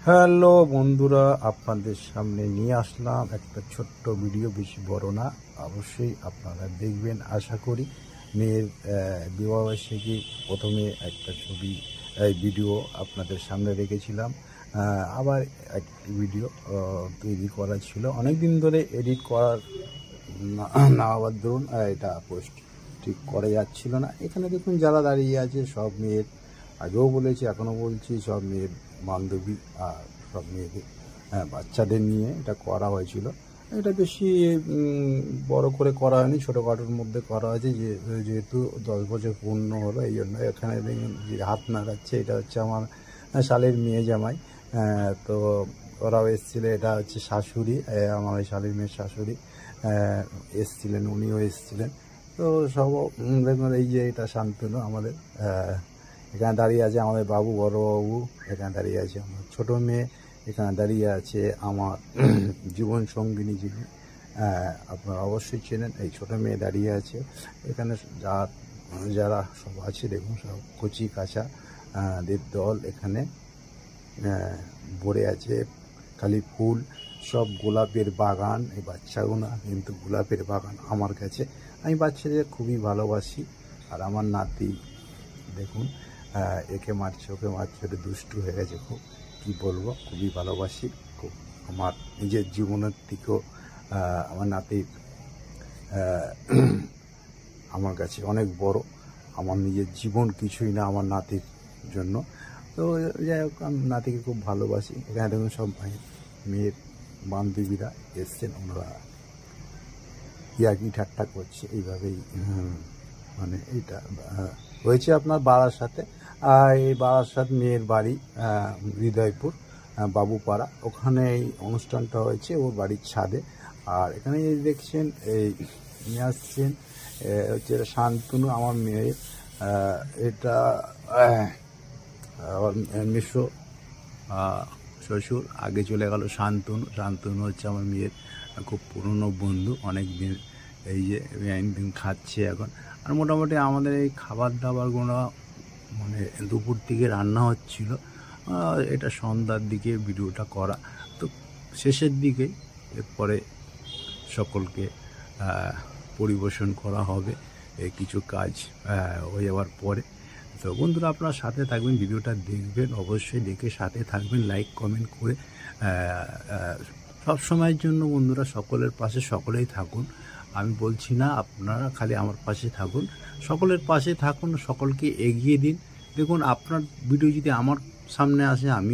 Hello বন্ধুরা, আপনাদের সামনে নিয়ে আসলাম একটা ছোট্ট ভিডিও, বেশি বড় না। অবশ্যই আপনারা দেখবেন আশা করি। মেয়ের বিবাহবার্ষিকী প্রথমে একটা ছবি ভিডিও আপনাদের সামনে রেখেছিলাম। আবার একটি ভিডিও তৈরি করা ছিল, অনেক দিন ধরে এডিট করার না হওয়ার দরুন এটা পোস্ট ঠিক করা যাচ্ছিল না। এখানে দেখুন যারা দাঁড়িয়ে আছে সব মেয়ের, আগেও বলেছি এখনও বলছি, সব মেয়ের বান্ধবী আর সব মেয়েদের বাচ্চাদের নিয়ে এটা করা হয়েছিল। এটা বেশি বড় করে করা হয়নি, ছোটোখাটোর মধ্যে করা হয়েছে। যেহেতু 10 বছর পূর্ণ হলো, এই জন্য এখানে যে হাত নাড়াচ্ছে এটা হচ্ছে আমার শালের মেয়ে জামাই। তো ওরাও এসেছিলো, এটা হচ্ছে শাশুড়ি, আমার ওই শালের মেয়ের শাশুড়ি এসছিলেন, উনিও এসছিলেন। তো সব দেখুন, এই যে এটা শান্তনু আমাদের, এখানে দাঁড়িয়ে আছে আমাদের বাবু, বড় বাবু এখানে দাঁড়িয়ে আছে, আমার ছোট মেয়ে এখানে দাঁড়িয়ে আছে, আমার জীবন সঙ্গিনী যিনি আপনারা অবশ্যই চেনেন, এই ছোট মেয়ে দাঁড়িয়ে আছে এখানে। যারা সব আছে দেখুন, সব কচি কাঁচা দের দল এখানে ভরে আছে, খালি ফুল, সব গোলাপের বাগান। এই বাচ্চাগুলো কিন্তু গোলাপের বাগান আমার কাছে। আমি বাচ্চাদের খুবই ভালোবাসি। আর আমার নাতি দেখুন, একে মারছে ওকে মারছে, ওটা দুষ্টু হয়ে গেছে খুব, কী বলবো, খুবই ভালোবাসি খুব। আমার নিজের জীবনের থেকেও আমার নাতির আমার কাছে অনেক বড়। আমার নিজের জীবন কিছুই না আমার নাতির জন্য। তো যাই হোক, আমি নাতিকে খুব ভালোবাসি। এখানে দেখুন সব মেয়ের বান্ধবীরা এসছেন, ওনারা ইয়ার্কি ঠাট্টা করছে এইভাবেই। মানে এইটা হয়েছে আপনার বারাসাতে। এই বারাসাত মেয়ের বাড়ি হৃদয়পুর বাবুপাড়া, ওখানে এই অনুষ্ঠানটা হয়েছে ওর বাড়ির ছাদে। আর এখানে দেখছেন এই নিয়ে আসছেন হচ্ছে এটা শান্তনু আমার মেয়ের, এটা আমার মিশ্র শ্বশুর, আগে চলে গেল শান্তনু। শান্তনু হচ্ছে আমার মেয়ের খুব পুরনো বন্ধু, অনেক দিন, এই যে দিন খাচ্ছে এখন। আর মোটামুটি আমাদের এই খাবার দাবারগুলো মানে দুপুর থেকে রান্না হচ্ছিল, এটা সন্ধ্যার দিকে ভিডিওটা করা, তো শেষের দিকে এরপরে সকলকে পরিবেশন করা হবে কিছু কাজ হয়ে যাওয়ার পরে। তো বন্ধুরা, আপনারা সাথে থাকবেন, ভিডিওটা দেখবেন, অবশ্যই দেখে সাথে থাকবেন, লাইক কমেন্ট করে। সব সময়ের জন্য বন্ধুরা সকলের পাশে সকলেই থাকুন। আমি বলছি না আপনারা খালি আমার পাশে থাকুন, সকলের পাশে থাকুন, সকলকে এগিয়ে দিন। দেখুন, আপনার ভিডিও যদি আমার সামনে আসে, আমি